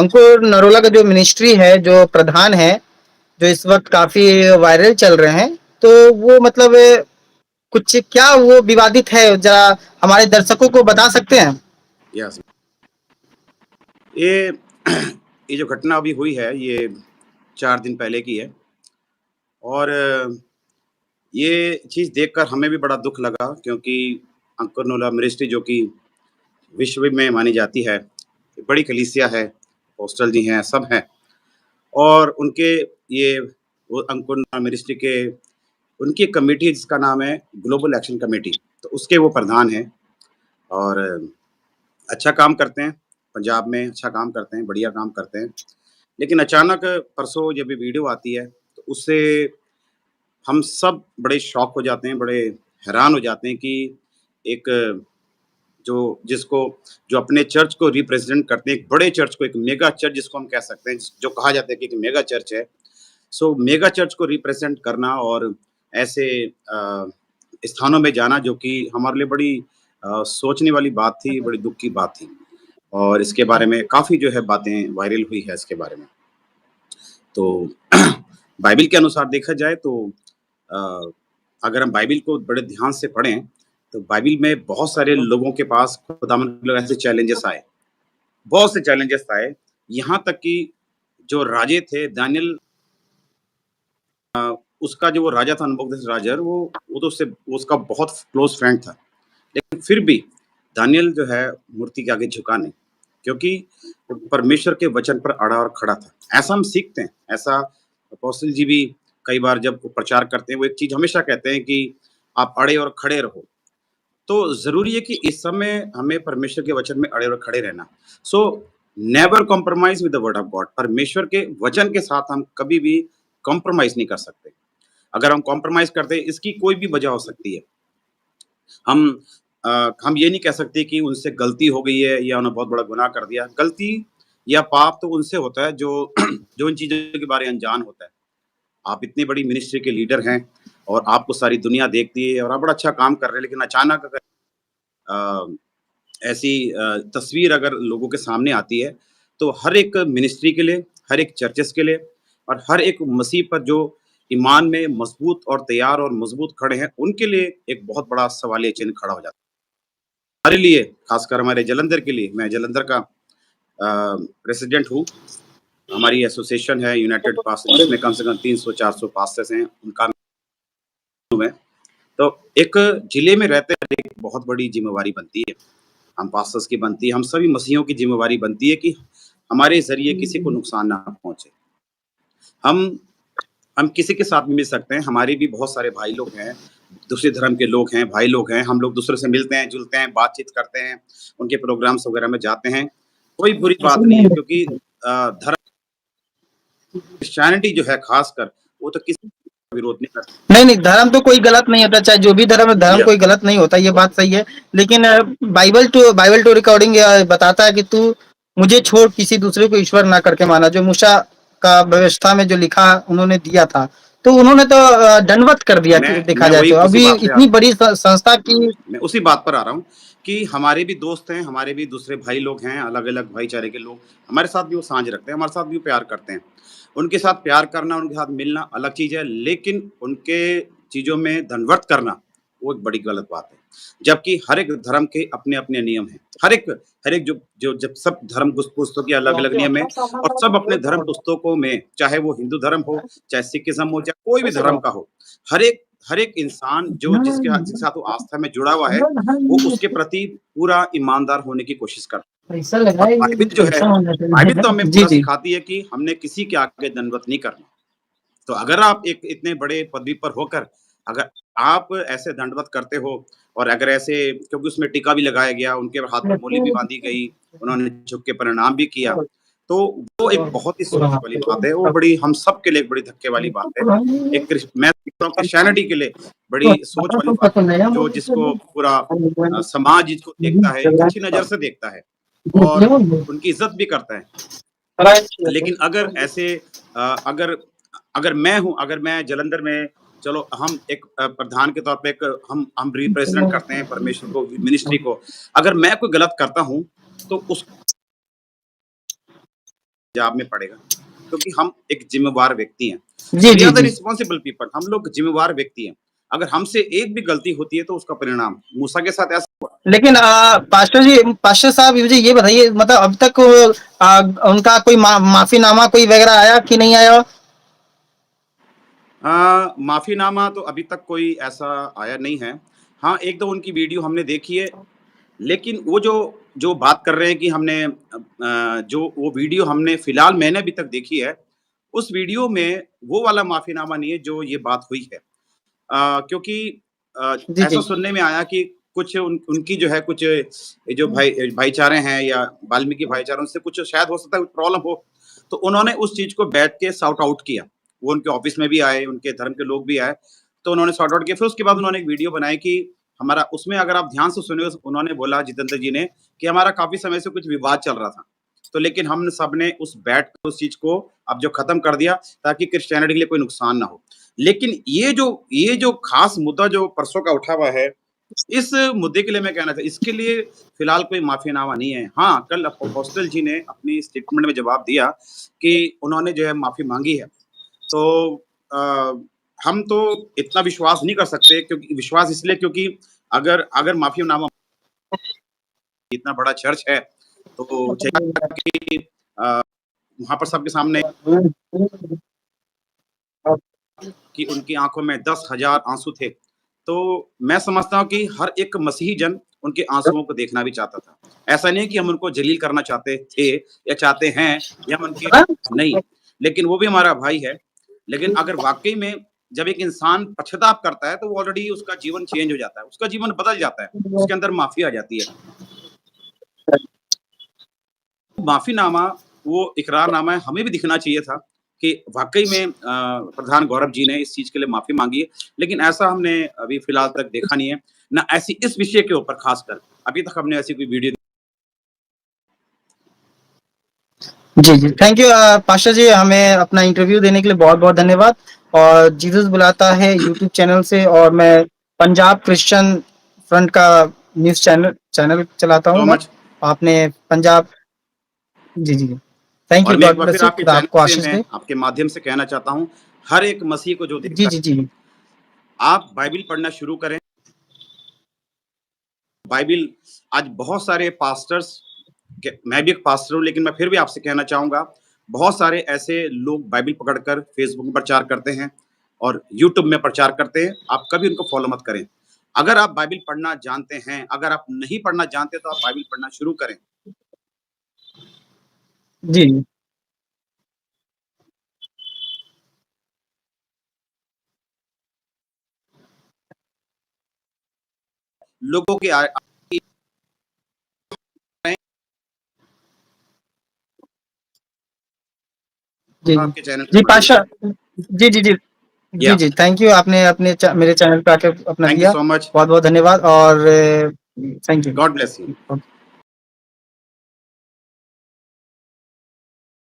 अंकुर नरोला का जो मिनिस्ट्री है, जो प्रधान है, जो इस वक़्त काफ़ी वायरल चल रहे हैं, तो वो मतलब कुछ क्या वो विवादित है? ज़रा हमारे दर्शकों को बता सकते हैं? यस। ये ये जो घटना अभी हुई है, ये 4 दिन पहले की है और ये चीज़ देखकर हमें भी बड़ा दुःख लगा क्योंकि अंकुर नरोला मिनिस्ट्री जो कि विश्व में मानी जाती है, बड़ी कलीसिया है, अपोस्टल जी हैं, सब हैं और उनके ये वो अंकुर नरोला मिनिस्ट्री के उनकी एक कमेटी है जिसका नाम है ग्लोबल एक्शन कमेटी, तो उसके वो प्रधान हैं और अच्छा काम करते हैं, पंजाब में अच्छा काम करते हैं, बढ़िया काम करते हैं। लेकिन अचानक परसों जब ये वीडियो आती है, तो उससे हम सब बड़े शॉक हो जाते हैं, बड़े हैरान हो जाते हैं कि एक जो जिसको जो अपने चर्च को रिप्रेज़ेंट करते हैं, एक बड़े चर्च को, एक मेगा चर्च जिसको हम कह सकते हैं, जो कहा जाता है कि एक मेगा चर्च है। सो मेगा चर्च को रिप्रेज़ेंट करना और ऐसे स्थानों में जाना जो कि हमारे लिए बड़ी सोचने वाली बात थी, बड़ी दुःख की बात थी। और इसके बारे में काफ़ी जो है बातें वायरल हुई है इसके बारे में। तो बाइबिल के अनुसार देखा जाए तो अ, अगर हम बाइबिल को बड़े ध्यान से पढ़ें, तो बाइबिल में बहुत सारे लोगों के पास खुदावंद के ऐसे चैलेंजेस आए, बहुत से चैलेंजेस आए, यहाँ तक कि जो राजे थे दानिय्येल उसका जो वो राजा था नबूकदनेस्सर राजा वो तो उससे उसका बहुत क्लोज़ फ्रेंड था। लेकिन फिर भी दानिय्येल जो है मूर्ति के आगे झुका नहीं, क्योंकि परमेश्वर के वचन पर अड़ा और खड़ा था। ऐसा हम सीखते हैं, ऐसा अपोस्टल जी भी कई बार जब वो प्रचार करते हैं, वो एक चीज़ हमेशा कहते हैं कि आप अड़े और खड़े रहो। तो ज़रूरी है कि इस समय हमें परमेश्वर के वचन में अड़े और खड़े रहना। So never compromise with the word of God. परमेश्वर के वचन के साथ हम कभी भी कॉम्प्रोमाइज़ नहीं कर सकते। अगर हम कॉम्प्रोमाइज़ करते हैं, इसकी कोई भी वजह हो सकती है। हम हम ये नहीं कह सकते कि उनसे गलती हो गई है या उन्होंने बहुत बड़ा गुनाह कर दिया। गलती या पाप तो उनसे होता है जो जो इन चीज़ों के बारे में अनजान होता है। आप इतनी बड़ी मिनिस्ट्री के लीडर हैं और आपको सारी दुनिया देखती है और आप बड़ा अच्छा काम कर रहे हैं, लेकिन अचानक अगर अ, ऐसी तस्वीर अगर लोगों के सामने आती है, तो हर एक मिनिस्ट्री के लिए, हर एक चर्चेज़ के लिए और हर एक मसीह पर जो ईमान में मज़बूत और तैयार और मज़बूत खड़े हैं, उनके लिए एक बहुत बड़ा सवालिया चिन्ह खड़ा हो जाता है। हमारे लिए, खासकर हमारे जालंधर के लिए, मैं जालंधर का प्रेसिडेंट हूँ। हमारी एसोसिएशन है यूनाइटेड पास्टर्स जिसमें कम से कम 300-400 पास्टर्स हैं, उनका मैं। तो एक जिले में रहते हुए एक बहुत बड़ी ज़िम्मेवारी बनती है। हम पास्टर्स की बनती है, हम सभी मसीहियों की ज़िम्मेवारी बनती है कि हमारे ज़रिए किसी को नुकसान ना पहुँचे। हम हम किसी के साथ भी मिल सकते हैं, हमारे भी बहुत सारे भाई लोग हैं, दूसरे धर्म के लोग हैं, भाई लोग हैं, हम लोग दूसरे से मिलते हैं, जुलते हैं, बातचीत करते हैं, उनके प्रोग्राम्स वगैरह में जाते हैं। कोई बुरी बात नहीं है क्योंकि धर्म क्रिश्चियनिटी जो है खासकर, वो तो किसी का विरोध नहीं करती। नहीं, नहीं, धर्म तो कोई गलत नहीं होता, चाहे जो भी धर्म है, धर्म या कोई गलत नहीं होता, ये बात सही है। लेकिन बाइबल टू रिकॉर्डिंग बताता है कि तू मुझे छोड़ किसी दूसरे को ईश्वर ना करके माना, जो मूसा का व्यवस्था में जो लिखा उन्होंने दिया था। तो उन्होंने तो दंडवत कर दिया कि देखा मैं जाए वही तो। उसी अभी बात पे आ इतनी बड़ी संस्था की मैं उसी बात पर आ रहा हूँ कि हमारे भी दोस्त हैं, हमारे भी दूसरे भाई लोग हैं, अलग-अलग भाईचारे के लोग, हमारे साथ भी वो साँझ रखते हैं, हमारे साथ भी वो प्यार करते हैं। उनके साथ प्यार करना, उनके साथ मिलना अलग चीज़ है, लेकिन उनके चीज़ों में धनवर्त करना, वो एक बड़ी गलत बात है। जबकि हर एक धर्म के अपने-अपने नियम हैं। हर एक जो जो जब सब धर्म पुस्तकों के अलग-अलग नियम हैं और सब अपने धर्म पुस्तकों में, चाहे वो हिंदू धर्म हो, चाहे सिखिज़्म हो, चाहे कोई भी धर्म का हो, हर एक हर एक इंसान जो जिसके साथ वो आस्था में जुड़ा हुआ है, वो उसके प्रति पूरा ईमानदार होने की कोशिश करता पैसा है। और लगाएगी बाइबिल तो जो है, पैसा हो जाता बाइबिल तो है। हमें जी, पूरा जी। सिखाती है कि हमने किसी के आगे दंडवत नहीं करना। तो अगर आप एक इतने बड़े पदवी पर होकर अगर आप ऐसे दंडवत करते हो और अगर ऐसे क्योंकि उसमें टीका भी लगाया गया, उनके हाथ पर मोली भी बाँधी गई, उन्होंने झुक के प्रणाम भी किया। तो वो एक बहुत ही सोचने वाली बात है, वो बड़ी हम सब के लिए एक बड़ी धक्के वाली बात है। एक मैं देखता हूँ क्रिश्चियनिटी के लिए बड़ी सोच वाली बात है, जो जिसको पूरा समाज जिसको देखता है, एक अच्छी नज़र से देखता है और उनकी इज़्ज़त भी करता है। लेकिन अगर ऐसे अगर अगर मैं हूँ, अगर मैं जालंधर में चलो हम एक प्रधान के तौर पे एक हम रिप्रेज़ेंट करते हैं परमेश्वर को, मिनिस्ट्री को। अगर मैं कोई गलत करता हूँ, तो उस पंजाब में पड़ेगा, क्योंकि हम एक जिम्मेवार व्यक्ति हैं। जी, वी जी, आर द जी। रिस्पॉन्सिबल पीपल, हम लोग जिम्मेवार व्यक्ति हैं। अगर हमसे एक भी गलती होती है तो उसका परिणाम मूसा के साथ ऐसा हुआ। लेकिन पास्टर साहब मुझे ये बताइए, मतलब अब तक उनका कोई माफीनामा कोई वगैरह आया कि नहीं आया? माफीनामा तो अभी तक कोई ऐसा आया नहीं है। हाँ, एक दो उनकी वीडियो हमने देखी है, लेकिन वो जो जो बात कर रहे हैं कि हमने जो वो वीडियो हमने फिलहाल मैंने अभी तक देखी है, उस वीडियो में वो वाला माफीनामा नहीं है जो ये बात हुई है। क्योंकि जी, ऐसा जी। सुनने में आया कि कुछ उनकी जो है कुछ ये जो भाईचारे हैं या वाल्मीकि भाईचारा, उनसे कुछ शायद हो सकता है प्रॉब्लम हो, तो उन्होंने उस चीज को बैठ के सॉर्ट आउट किया। वो उनके ऑफिस में भी आए, उनके धर्म के लोग भी आए, तो उन्होंने सॉर्ट आउट किया। फिर उसके बाद उन्होंने एक वीडियो बनाई कि हमारा, उसमें अगर आप ध्यान से सुने, उन्होंने बोला जितेंद्र जी ने कि हमारा काफी समय से कुछ विवाद चल रहा था, तो लेकिन हम सब ने उस बैठ कर उस चीज को अब जो खत्म कर दिया, ताकि क्रिश्चियनिटी के लिए कोई नुकसान ना हो। लेकिन ये जो खास मुद्दा जो परसों का उठा हुआ है, इस मुद्दे के लिए मैं कहना था, इसके लिए फिलहाल कोई माफीनामा नहीं है। हाँ, कल अपोस्टल जी ने अपनी स्टेटमेंट में जवाब दिया कि उन्होंने जो है माफी मांगी है। तो अ, हम तो इतना विश्वास नहीं कर सकते, क्योंकि विश्वास इसलिए क्योंकि अगर अगर माफीनामा, इतना बड़ा चर्च है, तो चाहिए कि वहाँ पर सबके सामने कि उनकी आँखों में 10,000 आँसू थे। तो मैं समझता हूँ कि हर एक मसीही जन उनके आँसुओं को देखना भी चाहता था। ऐसा नहीं है कि हम उनको जलील करना चाहते थे या चाहते हैं, या हम उनके नहीं, लेकिन वो भी हमारा भाई है। लेकिन अगर वाक़ई में जब एक इंसान पश्चाताप करता है, तो वो ऑलरेडी उसका जीवन चेंज हो जाता है, उसका जीवन बदल जाता है, उसके अंदर माफ़ी आ जाती है। माफ़ीनामा, वो इकरारनामा है, हमें भी दिखना चाहिए था कि वाक़ई में प्रधान गौरव जी ने इस चीज़ के लिए माफ़ी माँगी है, लेकिन ऐसा हमने अभी फ़िलहाल तक देखा नहीं है, ना ऐसी इस विषय के ऊपर ख़ासकर, अभी तक हमने ऐसी कोई वीडियो। जी, जी। थैंक यू पास्टर जी, हमें अपना इंटरव्यू देने के लिए बहुत-बहुत धन्यवाद। और जीसस बुलाता है यूट्यूब चैनल से, और मैं पंजाब क्रिश्चियन फ्रंट का न्यूज़ चैनल चैनल चलाता हूँ सो मैं। मच। आपने पंजाब जी, जी, जी। थैंक और यू, मैं एक गॉड बार ब्लेस फिर यू, आपके खुदा चैनल आपको से आशीष मैं दे। आपके माध्यम से कहना चाहता हूँ, हर एक मसीह को जो जी, देखता जी, है, जी। आप बाइबिल पढ़ना शुरू करें। बाइबिल, आज बहुत सारे पास्टर्स, मैं भी एक पास्टर हूँ, लेकिन मैं फिर भी आपसे कहना चाहूँगा, बहुत सारे ऐसे लोग बाइबिल पकड़कर फेसबुक में प्रचार करते हैं और यूट्यूब में प्रचार करते हैं, आप कभी उनको फॉलो मत करें। अगर आप बाइबिल पढ़ना जानते हैं, अगर आप नहीं पढ़ना जानते, तो आप बाइबिल पढ़ना शुरू करें। जी, लोगों के जी, जी। आपके चैनल पे जी, मौजूद है। पास्टर जी, जी, जी। जी, या जी, थैंक यू, आपने अपने मेरे चैनल पे आके अपना थैंक यू दिया। So much. बहुत-बहुत धन्यवाद, और thank you. God bless you. Okay.